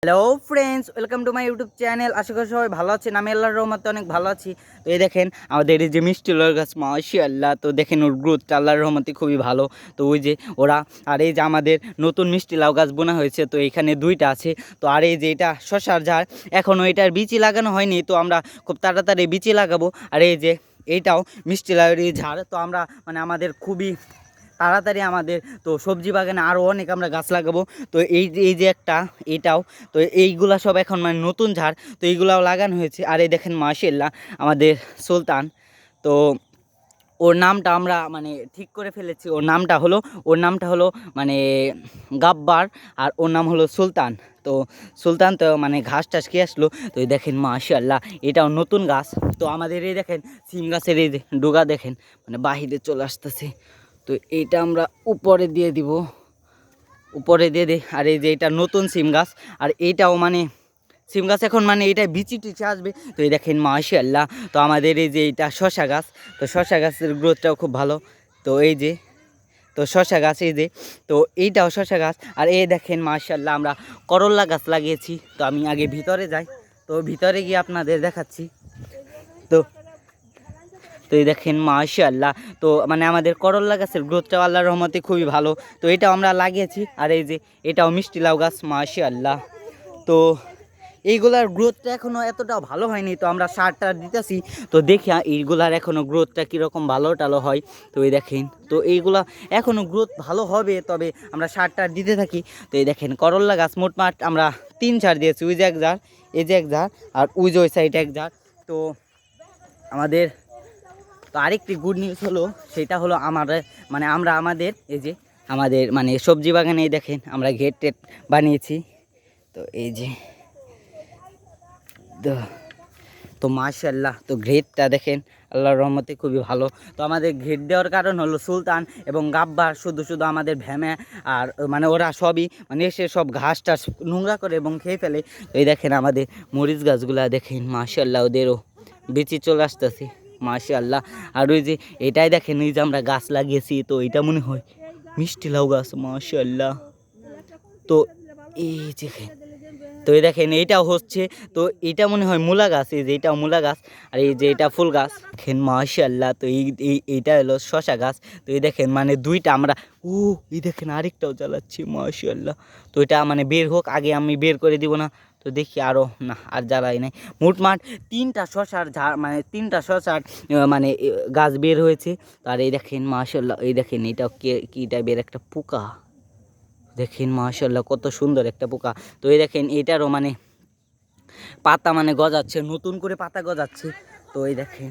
Hello friends, welcome to my YouTube channel. আশা করি সবাই ভালো আছেন। আমি আল্লাহর রহমতে অনেক ভালো আছি। তো এই দেখেন আমাদের এই যে মিষ্টি লর গাছ, মাশাআল্লাহ। তো দেখেন ওর গ্রোথটা আল্লাহর রহমতে খুবই ভালো। তো ওই যে ওরা, আর এই যে আমাদের নতুন মিষ্টি লাউ গাছ বোনা হয়েছে, তো এখানে দুইটা আছে। তো আর এই যে এটা শশার ঝাড়, এখনও এটার বিচি লাগানো হয়নি, তো আমরা খুব তাড়াতাড়ি বিচি লাগাবো। আর এই যে এইটাও মিষ্টি লাউয়ের ঝাড়, তো আমরা আমাদের খুবই তাড়াতাড়ি আমাদের তো সবজি বাগানে আরও অনেক আমরা গাছ লাগাবো। তো এই যে একটা, এটাও, তো এইগুলা সব এখন নতুন ঝাড়, তো এইগুলাও লাগানো হয়েছে। আর এই দেখেন মাশাআল্লাহ আমাদের সুলতান, তো ওর নামটা আমরা ঠিক করে ফেলেছি। ওর নামটা হলো মানে গাব্বার, আর ওর নাম হলো সুলতান। তো সুলতান তো ঘাস টাস খেয়ে আসলো। তো এই দেখেন মাশাআল্লাহ এটাও নতুন গাছ। তো আমাদের এই দেখেন সিম গাছের এই যে ডোগা দেখেন বাহিরে চলে আসতেছে। তো এইটা আমরা উপরে দিয়ে দিব, উপরে দিয়ে দিই। আর এই যে এটা নতুন সিম গাছ, আর এইটাও সিম গাছ এখন এটা বিচি টিচে আসবে। তো এই দেখেন মাশাআল্লাহ। তো আমাদের এই যে এটা শশা গাছ, তো শশা গাছের গ্রোথটাও খুব ভালো। তো এই যে, তো শশা গাছ এই যে, তো এইটাও শশা গাছ। আর এই দেখেন মাশাআল্লাহ আমরা করল্লা গাছ লাগিয়েছি। তো আমি আগে ভিতরে যাই, তো ভিতরে গিয়ে আপনাদের দেখাচ্ছি। তো তো এই দেখেন মাশাআল্লাহ, তো আমাদের করল্লা গাছের গ্রোথটাও আল্লাহর রহমতে খুবই ভালো। তো এটাও আমরা লাগিয়েছি। আর এই যে এটাও মিষ্টি লাউ গাছ, মাশাআল্লাহ। তো এইগুলার গ্রোথটা এখনও এতটাও ভালো হয়নি, তো আমরা সারটা দিতেছি। তো দেখি এইগুলার এখনও গ্রোথটা কীরকম ভালো টালো হয়। তো এই দেখেন, তো এইগুলা এখনও গ্রোথ ভালো হবে, তবে আমরা সারটা দিতে থাকি। তো এই দেখেন করল্লা গাছ মোটমাট আমরা 3 ঝাড় দিয়েছি। ওই যে এক ঝাড়, এই যে এক ঝাড়, আর ওই যে ওই সাইডে এক ঝাড়। তো আমাদের তো আরেকটি গুড নিউজ হলো, সেটা হলো আমরা আমাদের এই যে আমাদের সবজি বাগানে দেখেন আমরা ঘের টেট বানিয়েছি। তো এই যে, তো তো মাশাআল্লাহ, তো ঘেরটা দেখেন আল্লাহর রহমতে খুবই ভালো। তো আমাদের ঘের দেওয়ার কারণ হলো সুলতান এবং গাব্বার শুধু শুধু আমাদের ভ্যামে, আর ওরা সবই এসে সব ঘাস টাস নোংরা করে এবং খেয়ে ফেলে। তো এই দেখেন আমাদের মরিচ গাছগুলা দেখেন মাশাআল্লাহ, ওদেরও বেঁচে চলে আসতেছে মাশাআল্লাহ। আর ওই যে এটাই দেখেন, এই যে আমরা গাছ লাগিয়েছি, তো এটা মনে হয় মিষ্টি লাউ গাছ, মাশাআল্লাহ। তো এই যে, তো এই দেখেন এইটাও হচ্ছে, তো এটা মনে হয় মূলা গাছ। এই যে এটাও মূলা গাছ, আর এই যে এটা ফুল গাছ দেখেন মাশাআল্লাহ। তো এইটা হলো শশা গাছ। তো এই দেখেন দুইটা আমরা, ও এই দেখেন আরেকটাও জ্বালাচ্ছি মাশাআল্লাহ। তো এটা বের হোক, আগে আমি বের করে দিব না। তো দেখি আরও, না আর জ্বালাই নাই। মোটমাট 3টা শশার ঝাড়, 3টা শশার গাছ বের হয়েছে। আর এই দেখেন মাশাআল্লাহ, এই দেখেন এটা কি টাইপের একটা পোকা, দেখেন মাশাআল্লাহ কত সুন্দর একটা পোকা। তো এই দেখেন এটারও পাতা গজাচ্ছে, নতুন করে পাতা গজাচ্ছে। তো এই দেখেন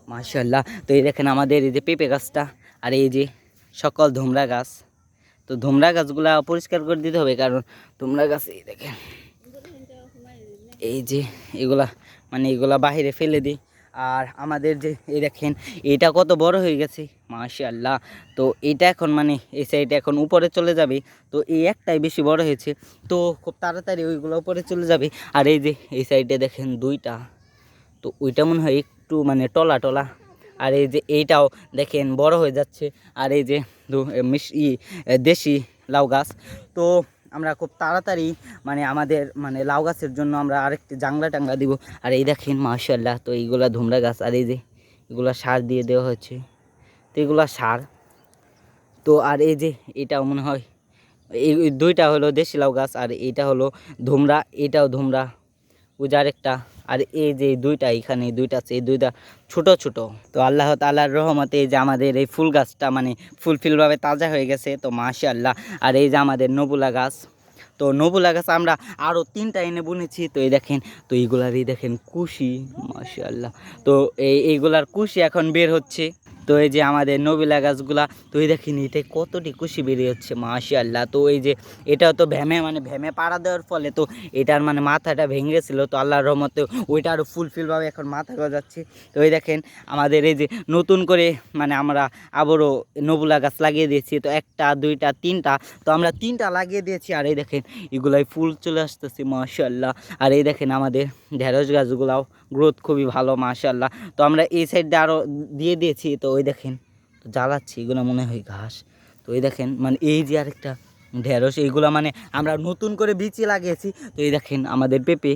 মাশাআল্লাহ। তো এই দেখেন আমাদের এই যে পেঁপে গাছটা, আর এই যে সকল ধুমরা গাছ। তো ধুমরা গাছগুলা পরিষ্কার করে দিতে হবে, কারণ ধুমরা গাছ এই দেখেন, এই যে এগুলা এগুলা বাহিরে ফেলে দিই। আর আমাদের যে এই দেখেন এটা কত বড় হয়ে গেছে মাশাআল্লাহ। তো এটা এখন এই সাইডে এখন উপরে চলে যাবে। তো এই একটাই বেশি বড় হয়েছে, তো খুব তাড়াতাড়ি ওইগুলো উপরে চলে যাবে। আর এই যে এই সাইডে দেখেন দুইটা, তো ওইটা মনে হয় একটু টলা টলা। আর এই যে এইটাও দেখেন বড় হয়ে যাচ্ছে। আর এই যে দেশি লাউ গাছ। তো আমরা খুব তাড়াতাড়ি আমাদের লাউ গাছের জন্য আমরা আরেকটি জাংলা টাংলা দিব। আর এই দেখেন মাশাআল্লাহ, তো এইগুলা ধুমরা গাছ, আর এই যে এগুলা সার দিয়ে দেওয়া হচ্ছে। তো এগুলা সার। তো আর এই যে এটাও মনে হয়, এই দুইটা হলো দেশি লাউ গাছ, আর এইটা হলো ধুমরা, এটাও ধুমরা, ওই যে আরেকটা। আর এই যে দুইটা, এখানে দুইটা আছে, এই দুইটা ছোট ছোট। তো আল্লাহ তাআলার রহমতে এই যে আমাদের এই ফুল গাছটা ফুলফিলভাবে তাজা হয়ে গেছে, তো মাশাআল্লাহ। আর এই যে আমাদের নবুলা গাছ, তো নবুলা গাছ আমরা আরও 3টা এনে বুনেছি। তো এই দেখেন, তো এইগুলারই দেখেন কুশি, মাশাআল্লাহ। তো এইগুলার কুশি এখন বের হচ্ছে। তো এই যে আমাদের নবিলা গাছগুলা, তো এই দেখেন এটা কতটি কুশি বেরিয়ে হচ্ছে মাশাআল্লাহ। তো এই যে এটাও তো ভ্যামে পাড়া দেওয়ার ফলে তো এটার মাথাটা ভেঙে গেছিলো, তো আল্লাহর রহমতে ওইটা আরও ফুলফিলভাবে এখন মাথা গজাচ্ছে। তো এই দেখেন আমাদের এই যে নতুন করে আমরা আবারও নবুলা গাছ লাগিয়ে দিয়েছি। তো 1টা 2টা 3টা, তো আমরা 3টা লাগিয়ে দিয়েছি। আর এই দেখেন এগুলাই ফুল চলে আসতেছে মাশাআল্লাহ। আর এই দেখেন আমাদের ঢেঁড়স গাছগুলাও গ্রোথ খুবই ভালো মাশাআল্লাহ। তো আমরা এই সাইডে আরও দিয়ে দিয়েছি। তো ওই দেখেন, তো জ্বালাচ্ছি, এগুলো মনে হয় ঘাস। তো এই দেখেন এই যে আরেকটা, ঢেঁড়স এইগুলো মানে আমরা নতুন করে বীজই লাগিয়েছি। তো এই দেখেন আমাদের পেঁপে,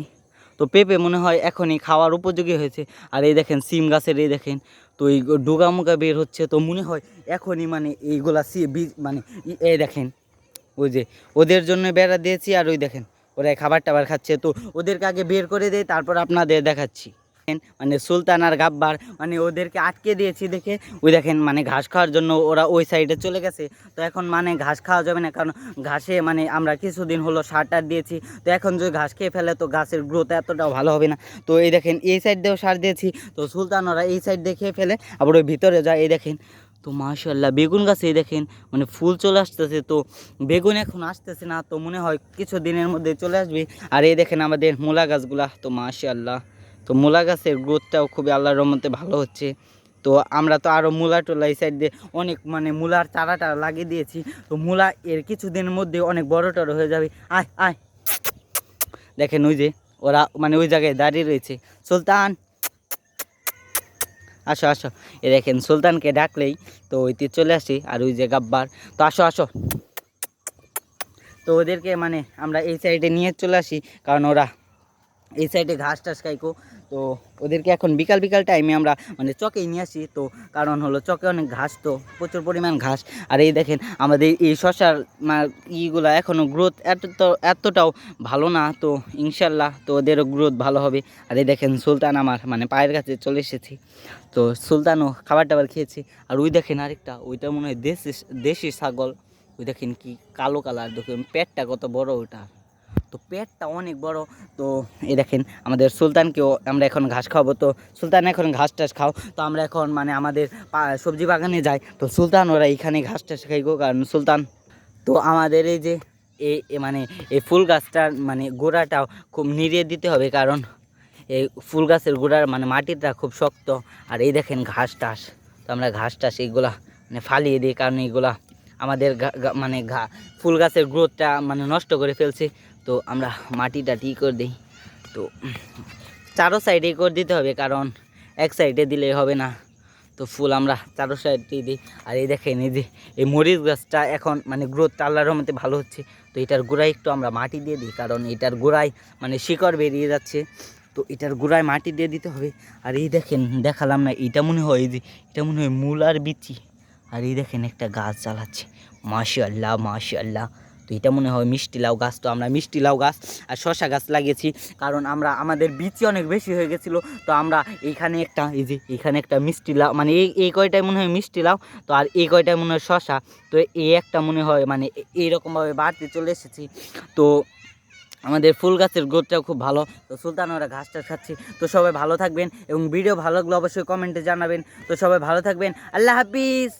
তো পেঁপে মনে হয় এখনই খাওয়ার উপযোগী হয়েছে। আর এই দেখেন সিম গাছের এই দেখেন, তো এই ডোগা মুগা বের হচ্ছে, তো মনে হয় এখনই মানে এইগুলা বীজ মানে এই দেখেন ওই যে ওদের জন্য বেড়া দিয়েছি, আর ওই দেখেন ওরা খাবার টাবার খাচ্ছে, তো ওদেরকে আগে বের করে দেয় তারপর আপনাদের দেখাচ্ছি। মানে সুলতান আর গাব্বার মানে ওদেরকে আটকে দিয়েছি দেখে ওই দেখেন মানে ঘাস খাওয়ার জন্য ওরা ওই সাইডে চলে গেছে। তো এখন মানে ঘাস খাওয়া যাবে না, কারণ ঘাসে মানে আমরা কিছুদিন হলো সার টার দিয়েছি। তো এখন যদি ঘাস খেয়ে ফেলে তো গাছের গ্রোথ এতটাও ভালো হবে না। তো এই দেখেন এই সাইড দিয়েও সার দিয়েছি, তো সুলতান ওরা এই সাইড দিয়ে খেয়ে ফেলে আবার ওই ভিতরে যায়। এই দেখেন তো মাশাআল্লাহ বেগুন গাছে এই দেখেন মানে ফুল চলে আসতেছে, তো বেগুন এখন আসতেছে না, তো মনে হয় কিছু দিনের মধ্যে চলে আসবে। আর এই দেখেন আমাদের মূলা গাছগুলা, তো মাশাআল্লাহ তো মূলা গাছের গ্রোথটাও খুবই আল্লাহর রহমতে ভালো হচ্ছে। তো আমরা তো আরও মূলা টোলা এই সাইড দিয়ে অনেক মানে মূলার চারাটা লাগিয়ে দিয়েছি, তো মূলা এর কিছুদিনের মধ্যে অনেক বড় টড় হয়ে যাবে। আয় আয় দেখেন ওই যে ওরা মানে ওই জায়গায় দাঁড়িয়ে রয়েছে। সুলতান আসো আসো, এ দেখেন সুলতানকে ডাকলেই তো ওইতে চলে আসি। আর ওই যে গাব্বার, তো আসো আসো, তো ওদেরকে মানে আমরা এই সাইডে নিয়ে চলে আসি, কারণ ওরা এই সাইডে ঘাস টাস খাইকো। তো ওদেরকে এখন বিকাল বিকাল টাইমে আমরা মানে চকেই নিয়ে আসি, তো কারণ হলো চকে অনেক ঘাস, তো প্রচুর পরিমাণ ঘাস। আর এই দেখেন আমাদের এই শশার ইগুলা এখনও গ্রোথ এতটাও ভালো না, তো ইনশাল্লাহ তো ওদেরও গ্রোথ ভালো হবে। আর এই দেখেন সুলতান আমার মানে পায়ের কাছে চলে এসেছি, তো সুলতানও খাবার টাবার খেয়েছি। আর ওই দেখেন আরেকটা, ওইটা মনে হয় দেশি ছাগল, ওই দেখেন কি কালো কালার, দেখুন পেটটা কত বড় ওটা, তো পেটটা অনেক বড়। তো এই দেখেন আমাদের সুলতানকেও আমরা এখন ঘাস খাওয়াবো, তো সুলতান এখন ঘাস টাস খাও। তো আমরা এখন মানে আমাদের সবজি বাগানে যাই, তো সুলতান ওরা এইখানে ঘাস টাস খাইগো, কারণ সুলতান তো আমাদের এই যে মানে এই ফুল গাছটার মানে গোড়াটাও খুব নিড়িয়ে দিতে হবে, কারণ এই ফুল গাছের গোড়ার মানে মাটিটা খুব শক্ত। আর এই দেখেন ঘাস টাস, তো আমরা ঘাস টাস এইগুলা মানে ফালিয়ে দিই, কারণ এইগুলা আমাদের মানে ফুল গাছের গ্রোথটা মানে নষ্ট করে ফেলছে। তো আমরা মাটিটা ঠিক করে দিই, তো চারো সাইডেই করে দিতে হবে, কারণ এক সাইডে দিলেই হবে না। তো ফুল আমরা চারো সাইডেই দিই। আর এই দেখেন এই যে এই মরিচ গাছটা এখন মানে গ্রোথটা আল্লাহর রহমতে ভালো হচ্ছে, তো এটার গোড়ায় একটু আমরা মাটি দিয়ে দিই, কারণ এটার গোড়ায় মানে শিকড় বেরিয়ে যাচ্ছে, তো এটার গোড়ায় মাটি দিয়ে দিতে হবে। আর এই দেখেন দেখালাম না, এটা মনে হয় এই যে এটা মনে হয় মূলার বিচি। আর এই দেখেন একটা গাছ চালাচ্ছে, মাশাআল্লাহ মাশাআল্লাহ, তো এটা মনে হয় মিষ্টি লাউ গাছ। তো আমরা মিষ্টি লাউ গাছ আর শশা গাছ লাগিয়েছি, কারণ আমরা আমাদের বিচি অনেক বেশি হয়ে গেছিলো। তো আমরা এইখানে একটা এই যে এইখানে একটা মিষ্টি লাউ মানে এই কয়টায় মনে হয় মিষ্টি লাউ, তো আর এই কয়টায় মনে হয় শশা, তো এই একটা মনে হয় মানে এইরকমভাবে বাড়তে চলে এসেছি। তো আমাদের ফুল গাছের গ্রোথটাও খুব ভালো। তো সুলতান ওরা ঘাসটা খাচ্ছি। তো সবাই ভালো থাকবেন, এবং ভিডিও ভালো লাগলে অবশ্যই কমেন্টে জানাবেন। তো সবাই ভালো থাকবেন, আল্লাহ হাফিজ।